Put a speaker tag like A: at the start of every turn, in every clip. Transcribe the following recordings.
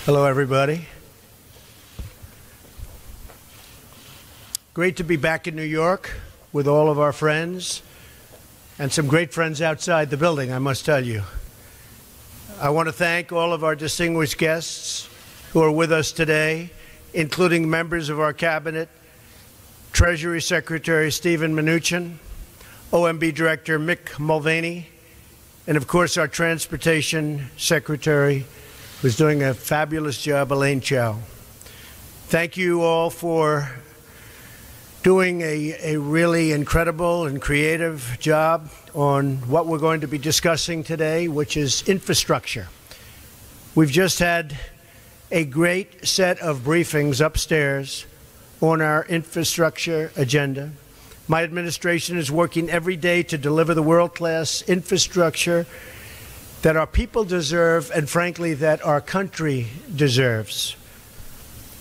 A: Hello, everybody. Great to be back in New York with all of our friends and some great friends outside the building, I must tell you. I want to thank all of our distinguished guests who are with us today, including members of our cabinet, Treasury Secretary Stephen Mnuchin, OMB Director Mick Mulvaney, and of course our Transportation Secretary, who's doing a fabulous job, Elaine Chao. Thank you all for doing a really incredible and creative job on what we're going to be discussing today, which is infrastructure. We've just had a great set of briefings upstairs on our infrastructure agenda. My administration is working every day to deliver the world-class infrastructure that our people deserve and, frankly, that our country deserves.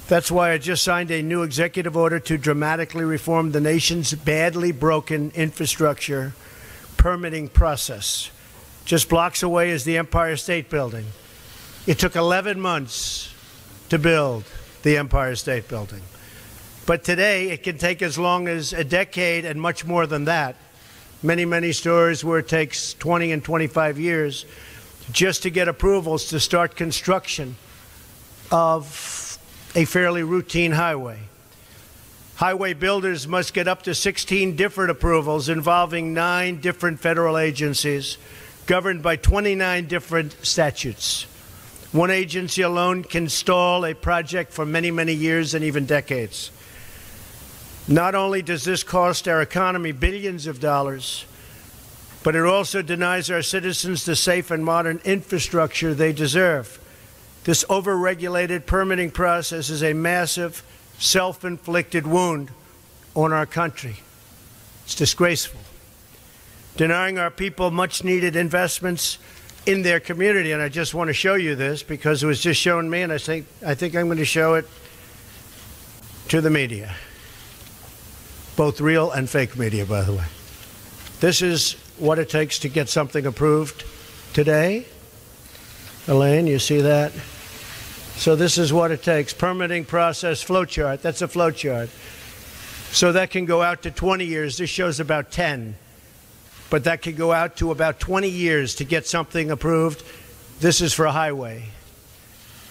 A: That's why I just signed a new executive order to dramatically reform the nation's badly broken infrastructure permitting process. Just blocks away is the Empire State Building. It took 11 months to build the Empire State Building. But today, it can take as long as a decade and much more than that. Many stories where it takes 20 and 25 years just to get approvals to start construction of a fairly routine highway. Highway builders must get up to 16 different approvals involving 9 different federal agencies governed by 29 different statutes. One agency alone can stall a project for many years and even decades. Not only does this cost our economy billions of dollars, but it also denies our citizens the safe and modern infrastructure they deserve. This over-regulated permitting process is a massive, self-inflicted wound on our country. It's disgraceful. Denying our people much-needed investments in their community, and I just want to show you this because it was just shown me, and I think I'm going to show it to the media. Both real and fake media, by the way. This is what it takes to get something approved today. Elaine, you see that? So this is what it takes. Permitting process flowchart. That's a flowchart. So that can go out to 20 years. This shows about 10. But that could go out to about 20 years to get something approved. This is for a highway.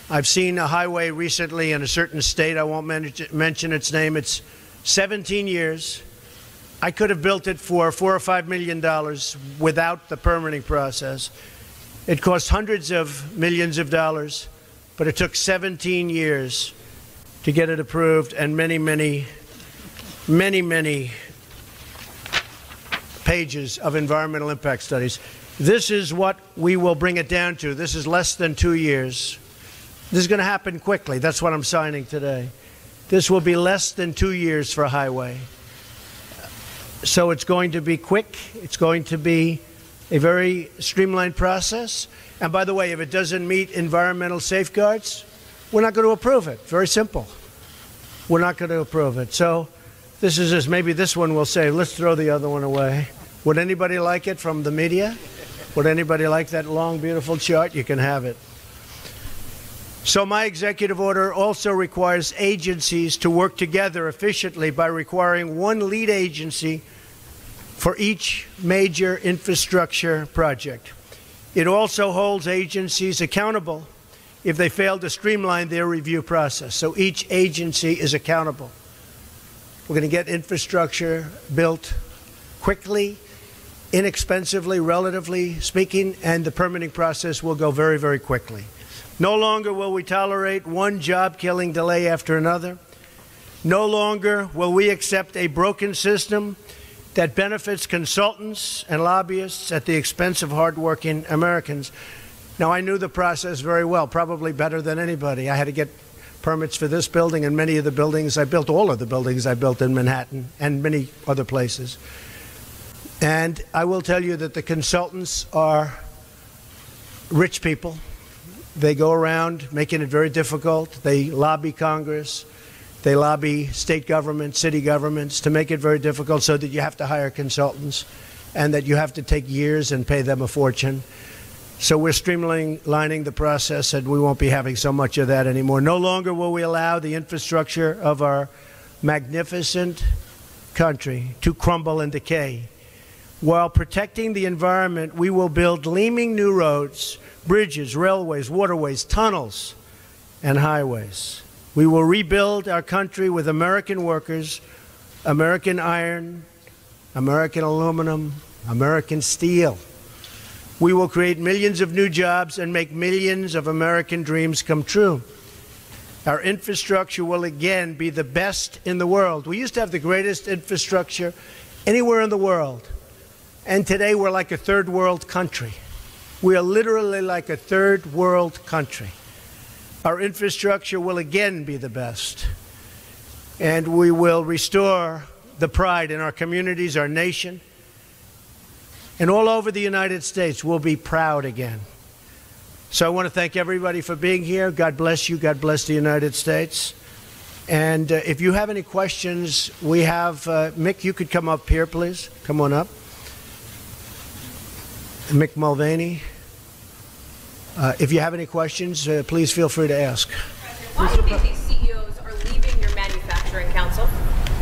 A: I've seen a highway recently in a certain state. I won't mention its name. It's 17 years. I could have built it for $4 or $5 million without the permitting process. It cost hundreds of millions of dollars, but it took 17 years to get it approved, and many pages of environmental impact studies. This is what we will bring it down to. This is less than 2 years. This is going to happen quickly. That's what I'm signing today. This will be less than 2 years for a highway. So it's going to be quick. It's going to be a very streamlined process. And by the way, if it doesn't meet environmental safeguards, we're not going to approve it. Very simple. We're not going to approve it. So this is just, maybe this one will say, let's throw the other one away. Would anybody like it from the media? Would anybody like that long, beautiful chart? You can have it. So my executive order also requires agencies to work together efficiently by requiring one lead agency for each major infrastructure project. It also holds agencies accountable if they fail to streamline their review process. So each agency is accountable. We're going to get infrastructure built quickly, inexpensively, relatively speaking, and the permitting process will go very quickly. No longer will we tolerate one job-killing delay after another. No longer will we accept a broken system that benefits consultants and lobbyists at the expense of hardworking Americans. Now, I knew the process very well, probably better than anybody. I had to get permits for this building and many of the buildings I built, all of the buildings I built in Manhattan and many other places. And I will tell you that the consultants are rich people. They go around making it very difficult. They lobby Congress. They lobby state governments, city governments to make it very difficult so that you have to hire consultants and that you have to take years and pay them a fortune. So we're streamlining the process, and we won't be having so much of that anymore. No longer will we allow the infrastructure of our magnificent country to crumble and decay. While protecting the environment, we will build gleaming new roads, bridges, railways, waterways, tunnels, and highways. We will rebuild our country with American workers, American iron, American aluminum, American steel. We will create millions of new jobs and make millions of American dreams come true. Our infrastructure will again be the best in the world. We used to have the greatest infrastructure anywhere in the world. And today we're like a third world country. We are literally like a third world country. Our infrastructure will again be the best. And we will restore the pride in our communities, our nation. And all over the United States, we'll be proud again. So I want to thank everybody for being here. God bless you. God bless the United States. And if you have any questions, we have, Mick, you could come up here, please. Come on up. Mick Mulvaney. If you have any questions, please feel free to ask.
B: Why do you think these CEOs are leaving your manufacturing council?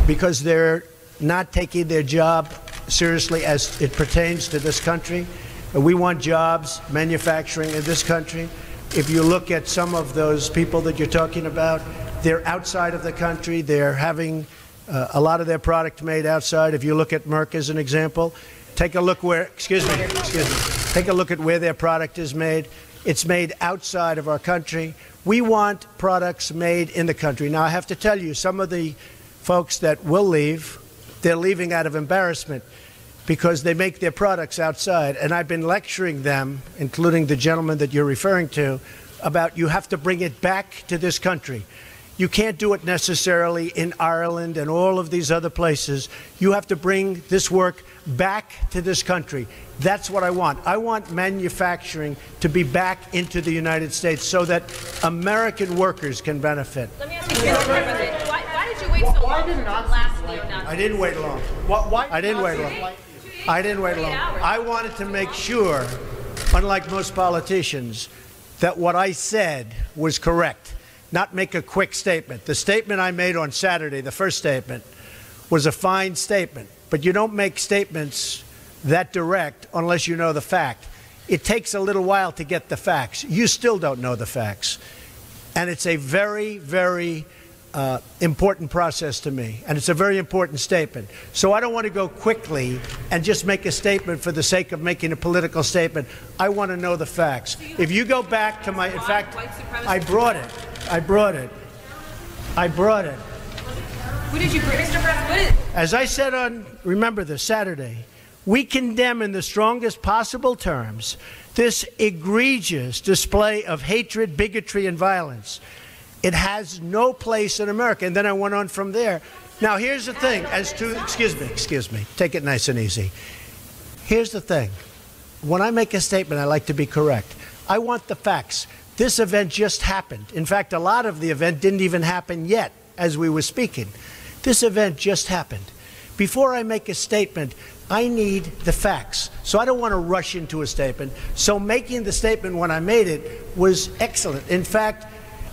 A: Because they're not taking their job seriously as it pertains to this country. We want jobs, manufacturing in this country. If you look at some of those people that you're talking about, they're outside of the country. They're having a lot of their product made outside. If you look at Merck as an example, take a look where, take a look at where their product is made. It's made outside of our country. We want products made in the country. Now, I have to tell you, some of the folks that will leave, they're leaving out of embarrassment because they make their products outside. And I've been lecturing them, including the gentleman that you're referring to, about you have to bring it back to this country. You can't do it necessarily in Ireland and all of these other places. You have to bring this work back to this country. That's what I want. I want manufacturing to be back into the United States so that American workers can benefit.
B: Let me ask you, Mr. President, why did you wait so long for the last neo-Nazi?
A: I didn't wait long. I didn't wait long. I didn't wait long. I wanted to make sure, unlike most politicians, that what I said was correct, not make a quick statement. The statement I made on Saturday, the first statement, was a fine statement. But you don't make statements that direct unless you know the fact. It takes a little while to get the facts. You still don't know the facts. And it's a very, very important process to me. And it's a very important statement. So I don't want to go quickly and just make a statement for the sake of making a political statement. I want to know the facts. If you go back to my, in fact, I brought it.
B: Who did you bring, Mr. President?
A: As I said on, remember this, Saturday, we condemn in the strongest possible terms this egregious display of hatred, bigotry, and violence. It has no place in America. And then I went on from there. Now, here's the thing. As to, excuse me, take it nice and easy. Here's the thing. When I make a statement, I like to be correct. I want the facts. This event just happened. In fact, a lot of the event didn't even happen yet as we were speaking. This event just happened. Before I make a statement, I need the facts. So I don't want to rush into a statement. So making the statement when I made it was excellent. In fact,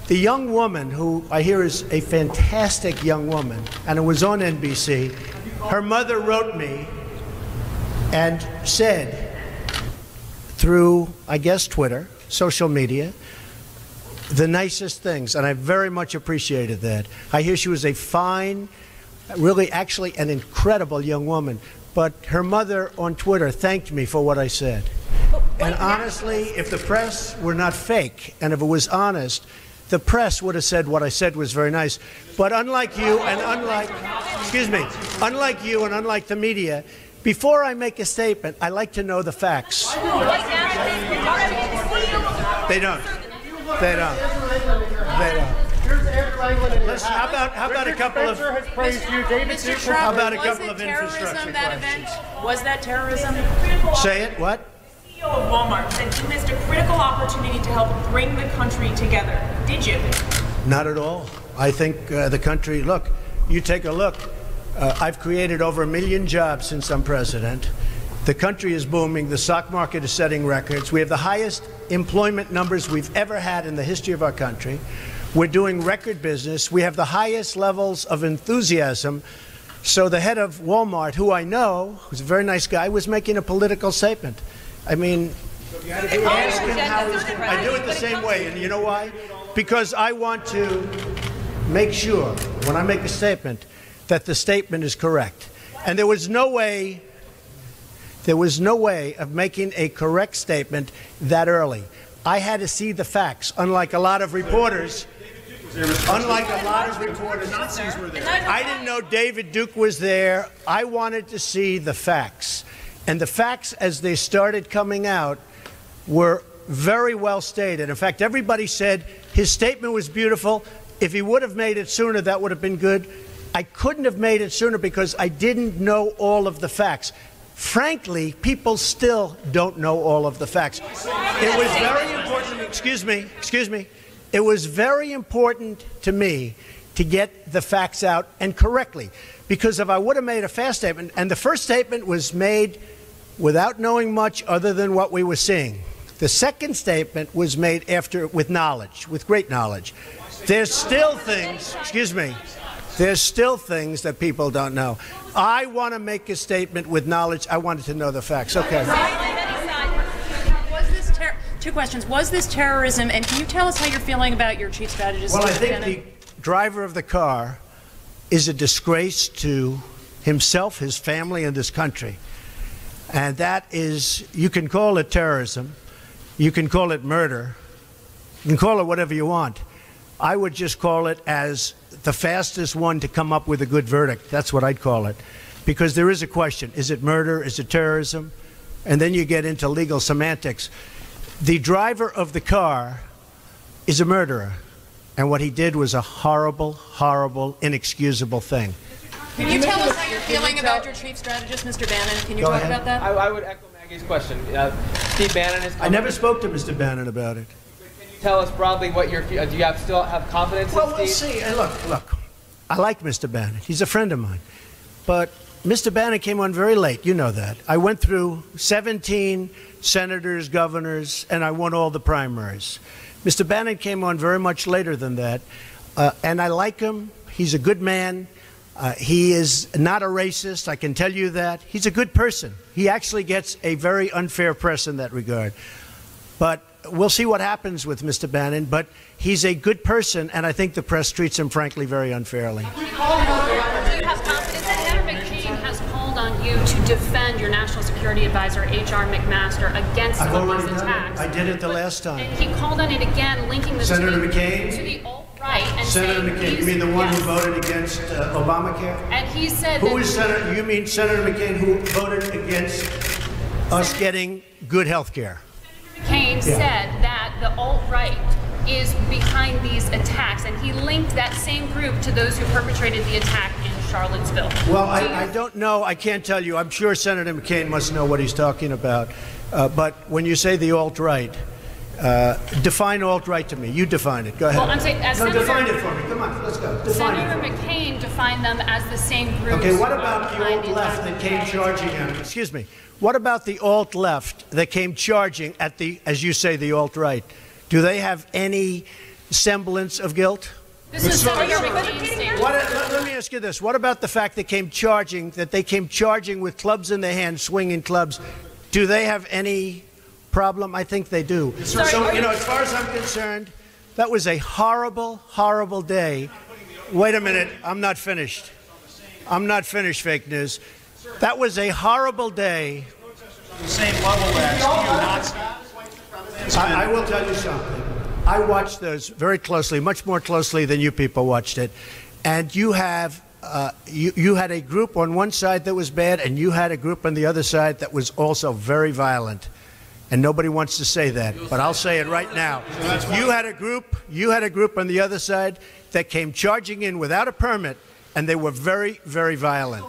A: the young woman, who I hear is a fantastic young woman, and it was on NBC, her mother wrote me and said through, I guess, Twitter, social media, the nicest things, and I very much appreciated that. I hear she was a fine, really actually an incredible young woman, but her mother on Twitter thanked me for what I said. And honestly, if the press were not fake, and if it was honest, the press would have said what I said was very nice. But unlike you and unlike, unlike you and unlike the media, before I make a statement, I like to know the facts. They don't. They don't. They don't. Listen, how about a couple of infrastructure questions?
B: Was that terrorism?
A: Say it. What?
C: CEO of Walmart said you missed a critical opportunity to help bring the country together. Did you?
A: Not at all. I think the country, look, you take a look. I've created over 1 million jobs since I'm president. The country is booming. The stock market is setting records. We have the highest employment numbers we've ever had in the history of our country. We're doing record business. We have the highest levels of enthusiasm. So the head of Walmart, who I know, who's a very nice guy, was making a political statement. I mean, ask him how he's doing. I do it the same way, and you know why? Because I want to make sure, when I make a statement, that the statement is correct. And there was no way of making a correct statement that early. I had to see the facts, unlike a lot of reporters.
D: Nazis were there.
A: I didn't know David Duke was there. I wanted to see the facts. And the facts, as they started coming out, were very well stated. In fact, everybody said his statement was beautiful. If he would have made it sooner, that would have been good. I couldn't have made it sooner because I didn't know all of the facts. Frankly, people still don't know all of the facts. It was very important. Excuse me. It was very important to me to get the facts out, and correctly, because if I would have made a fast statement, and the first statement was made without knowing much other than what we were seeing. The second statement was made after, with knowledge, with great knowledge. There's still things, there's still things that people don't know. I want to make a statement with knowledge. I wanted to know the facts. Okay.
E: Two questions. Was this terrorism? And can you tell us how you're feeling about your chief strategist?
A: Well, I think the driver of the car is a disgrace to himself, his family, and this country. And that is, you can call it terrorism. You can call it murder. You can call it whatever you want. I would just call it as the fastest one to come up with a good verdict. That's what I'd call it. Because there is a question. Is it murder? Is it terrorism? And then you get into legal semantics. The driver of the car is a murderer. And what he did was a horrible, horrible, inexcusable thing.
E: Can you tell us how you're feeling about your chief strategist, Mr. Bannon? Can you talk about that?
F: I would echo Maggie's question. Steve Bannon is...
A: I never spoke to Mr. Bannon about it.
F: Can you tell us broadly what your... do you still have confidence in Steve?
A: Well, we'll see. Look, I like Mr. Bannon. He's a friend of mine. But Mr. Bannon came on very late. You know that. I went through 17 senators, governors, and I won all the primaries. Mr. Bannon came on very much later than that. And I like him. He's a good man. He is not a racist, I can tell you that. He's a good person. He actually gets a very unfair press in that regard. But we'll see what happens with Mr. Bannon. But he's a good person, and I think the press treats him, frankly, very unfairly.
B: Do you have confidence that Senator McCain has called on you to defend your National Security Advisor, H.R. McMaster, against some of these attacks?
A: I did it the last time.
B: And he called on it again, linking this
A: Senator McCain?
B: to the alt-right. And
A: Senator McCain, you mean the one who voted against Obamacare?
B: And he said
A: Who is Senator? You mean Senator McCain who voted against us getting good health care?
B: Senator McCain said that the alt-right is behind these attacks, and he linked that same group to those who perpetrated the attack in Charlottesville.
A: Well, I don't know. I can't tell you. I'm sure Senator McCain must know what he's talking about. But when you say the alt-right, define alt-right to me. You define it. Go ahead.
B: Well, I'm saying,
A: define it for me. Come on, let's go. Define
B: Senator
A: it.
B: McCain defined them as the same group.
A: Okay, what about the alt-left that came charging at him? Excuse me. What about the alt-left that came charging at the, as you say, the alt-right? Do they have any semblance of guilt?
B: This is Senator McCain's statement.
A: Let me ask you this. What about the fact that they came charging with clubs in their hands, swinging clubs? Do they have any problem? I think they do. So, you know, as far as I'm concerned, that was a horrible, horrible day. Wait a minute. I'm not finished. I'm not finished, fake news. That was a horrible day.
D: The same level as
A: I will tell you something. I watched those very closely, much more closely than you people watched it. And you have, you had a group on one side that was bad, and you had a group on the other side that was also very violent. And nobody wants to say that, but I'll say it right now. You had a group on the other side that came charging in without a permit, and they were very, very violent.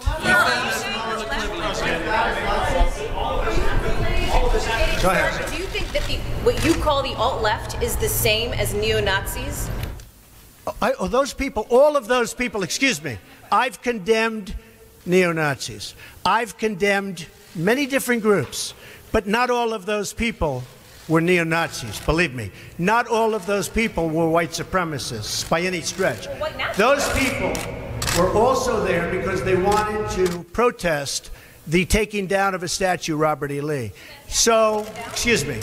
A: Go ahead.
G: Do you think that what you call the alt-left is the same as neo-Nazis?
A: Those people, all of those people, excuse me, I've condemned neo-Nazis. I've condemned many different groups, but not all of those people were neo-Nazis, believe me. Not all of those people were white supremacists by any stretch. Those people were also there because they wanted to protest the taking down of a statue, Robert E. Lee. So, excuse me,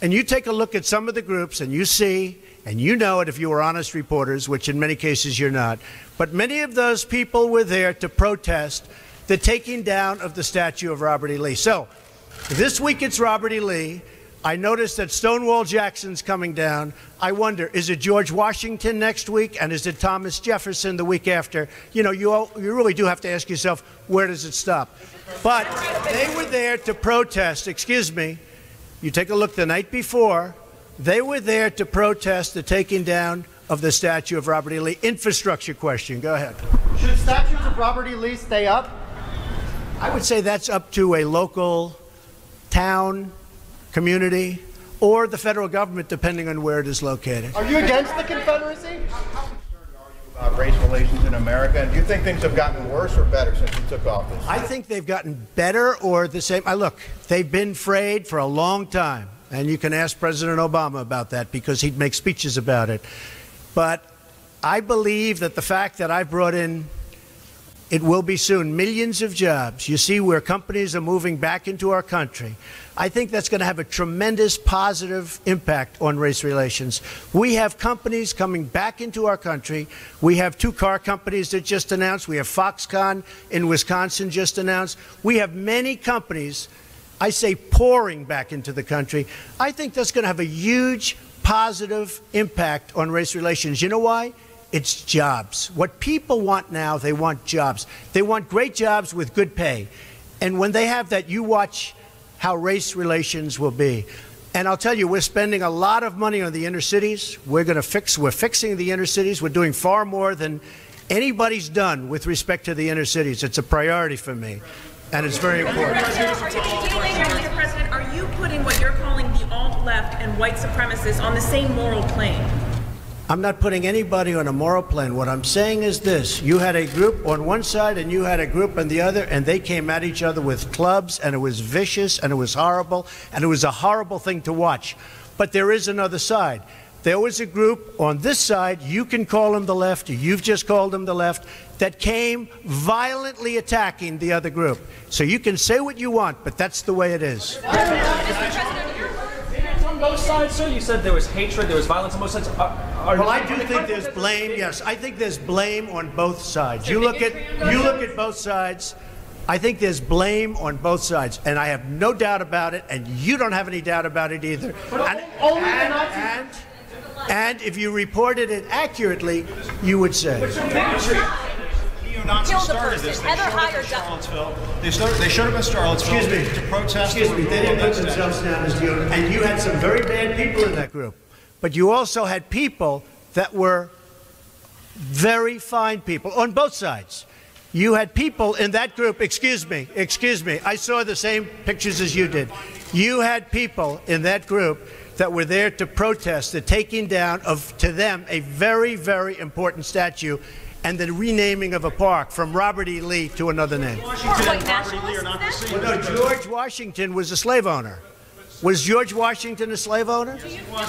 A: and you take a look at some of the groups and you see, and you know it if you were honest reporters, which in many cases you're not, but many of those people were there to protest the taking down of the statue of Robert E. Lee. So, this week it's Robert E. Lee. I noticed that Stonewall Jackson's coming down. I wonder, is it George Washington next week, and is it Thomas Jefferson the week after? You know, you really do have to ask yourself, where does it stop? But they were there to protest, excuse me, you take a look the night before, they were there to protest the taking down of the statue of Robert E. Lee. Infrastructure question, go ahead.
H: Should statues of Robert E. Lee stay up?
A: I would say that's up to a local town, community, or the federal government, depending on where it is located.
H: Are you against the Confederacy?
I: How concerned are you about race relations in America? And do you think things have gotten worse or better since you took office?
A: I think they've gotten better or the same. Look, they've been frayed for a long time, and you can ask President Obama about that because he'd make speeches about it. But I believe that the fact that I've brought in, it will be soon, millions of jobs. You see where companies are moving back into our country. I think that's going to have a tremendous positive impact on race relations. We have companies coming back into our country. We have 2 car companies that just announced. We have Foxconn in Wisconsin just announced. We have many companies, I say, pouring back into the country. I think that's going to have a huge positive impact on race relations. You know why? It's jobs. What people want now, they want jobs. They want great jobs with good pay. And when they have that, you watch how race relations will be. And I'll tell you, we're spending a lot of money on the inner cities. We're fixing the inner cities. We're doing far more than anybody's done with respect to the inner cities. It's a priority for me, and it's very important.
C: Mr. President, are you putting what you're calling the alt-left and white supremacists on the same moral plane?
A: I'm not putting anybody on a moral plane. What I'm saying is this. You had a group on one side and you had a group on the other, and they came at each other with clubs, and it was vicious, and it was horrible, and it was a horrible thing to watch. But there is another side. There was a group on this side, you can call them the left, you've just called them the left, that came violently attacking the other group. So you can say what you want, but that's the way it is.
J: Both sides, sir? You said there was hatred, there was violence on both sides.
A: Well, I do think there's blame. Yes, I think there's blame on both sides. You look at both sides. I think there's blame on both sides, and I have no doubt about it, and you don't have any doubt about it either. And if you reported it accurately, you would say.
D: Neo-Nazis started this. They showed up in Charlottesville. They showed up in Charlottesville to protest.
A: Excuse me. They didn't put themselves down as neo. And you had some very bad people in that group. But you also had people that were very fine people on both sides. You had people in that group, excuse me, I saw the same pictures as you did. You had people in that group that were there to protest the taking down of, to them, a very, very important statue and the renaming of a park from Robert E. Lee to another name.
D: Washington and Robert E. Lee are not the same.
A: Well, no, George Washington was a slave owner. Was George Washington a slave owner?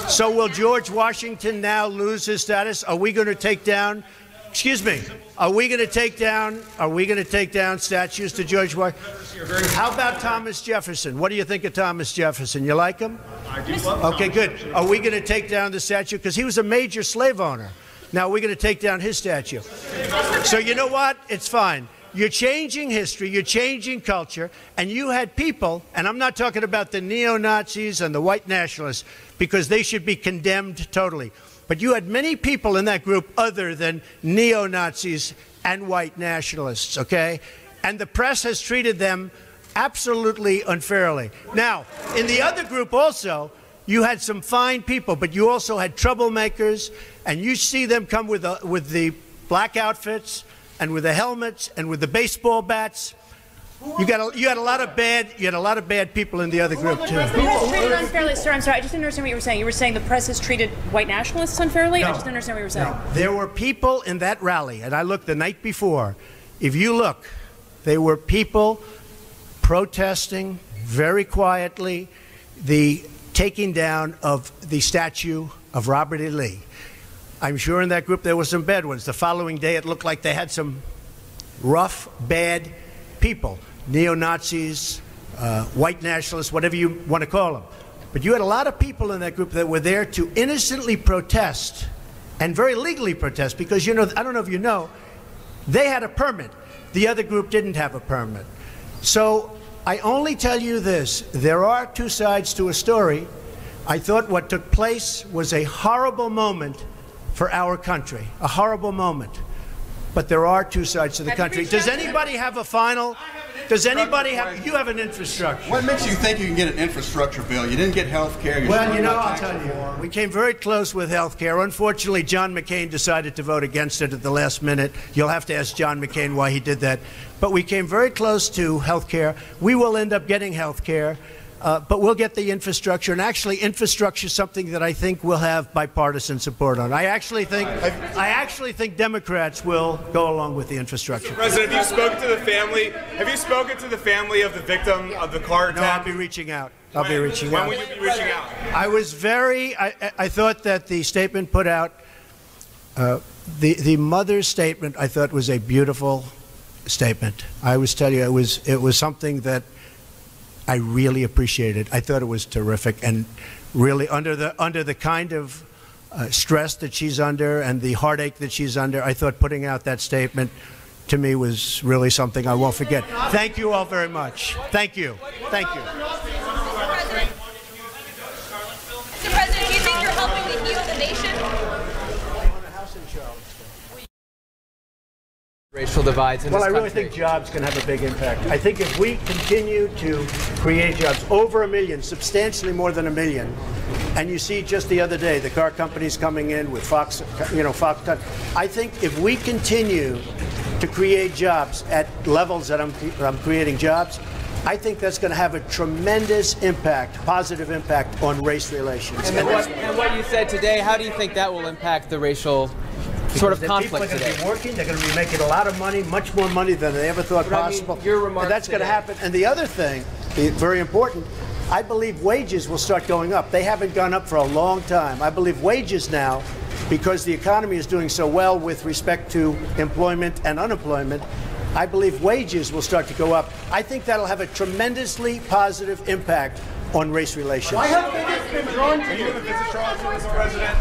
A: So will George Washington now lose his status? Are we going to take down, excuse me, are we going to take down statues to George Washington? How about Thomas Jefferson? What do you think of Thomas Jefferson? You like him?
D: I do love Thomas
A: Okay, good.
D: Jefferson.
A: Are we going to take down the statue? Because he was a major slave owner. Now we're going to take down his statue. So you know what? It's fine. You're changing history, you're changing culture, and you had people, and I'm not talking about the neo-Nazis and the white nationalists, because they should be condemned totally. But you had many people in that group other than neo-Nazis and white nationalists, okay? And the press has treated them absolutely unfairly. Now, in the other group also, you had some fine people, but you also had troublemakers, and you see them come with the black outfits and with the helmets and with the baseball bats. You had a lot of bad people in the other group too.
E: The press is treated unfairly, sir. I'm sorry, I just didn't understand what you were saying. You were saying the press has treated white nationalists unfairly? No, I just didn't understand what you were saying.
A: No. There were people in that rally, and I looked the night before. If you look, there were people protesting very quietly the taking down of the statue of Robert E. Lee. I'm sure in that group there were some bad ones. The following day it looked like they had some rough, bad people, neo-Nazis, white nationalists, whatever you want to call them. But you had a lot of people in that group that were there to innocently protest and very legally protest because, you know, I don't know if you know, they had a permit. The other group didn't have a permit. So I only tell you this. There are two sides to a story. I thought what took place was a horrible moment for our country, a horrible moment. But there are two sides to the country. Does anybody have a final? Does anybody have? You have an infrastructure.
K: What makes you think you can get an infrastructure bill? You didn't get health care.
A: Well, you know, I'll tell you. We came very close with health care. Unfortunately, John McCain decided to vote against it at the last minute. You'll have to ask John McCain why he did that. But we came very close to health care. We will end up getting health care. But we'll get the infrastructure, and actually infrastructure is something that I think will have bipartisan support on. I actually think Democrats will go along with the infrastructure.
L: Mr. President, have you spoken to the family? Have you spoken to the family of the victim of the car attack?
A: No, I'll be reaching out. I'll be reaching out.
L: When will you be reaching out?
A: I was very. I thought that the statement put out, the mother's statement, I thought was a beautiful statement. I was telling you, it was something that I really appreciated. I thought it was terrific, and really under the kind of stress that she's under and the heartache that she's under, I thought putting out that statement to me was really something I won't forget. Thank you all very much. Thank you. Thank you.
G: Mr. President, do you think you're helping to heal the nation?
F: Racial divides in this
A: country. Well, I really think jobs can have a big impact. I think if we continue to create jobs, over 1 million, substantially more than 1 million, and you see just the other day the car companies coming in with Foxconn. I think if we continue to create jobs at levels that I'm creating jobs, I think that's going to have a tremendous impact, positive impact on race relations.
F: And what you said today, how do you think that will impact the racial sort of conflict today?
A: People are going to be working. They're going to be making a lot of money, much more money than they ever thought possible. And that's going to happen. And the other thing, very important, I believe wages will start going up. They haven't gone up for a long time. I believe wages now, because the economy is doing so well with respect to employment and unemployment, I believe wages will start to go up. I think that'll have a tremendously positive impact on race relations.
H: Why have bigots been drawn to you?
L: Are you going to visit Charlottesville, Mr. President?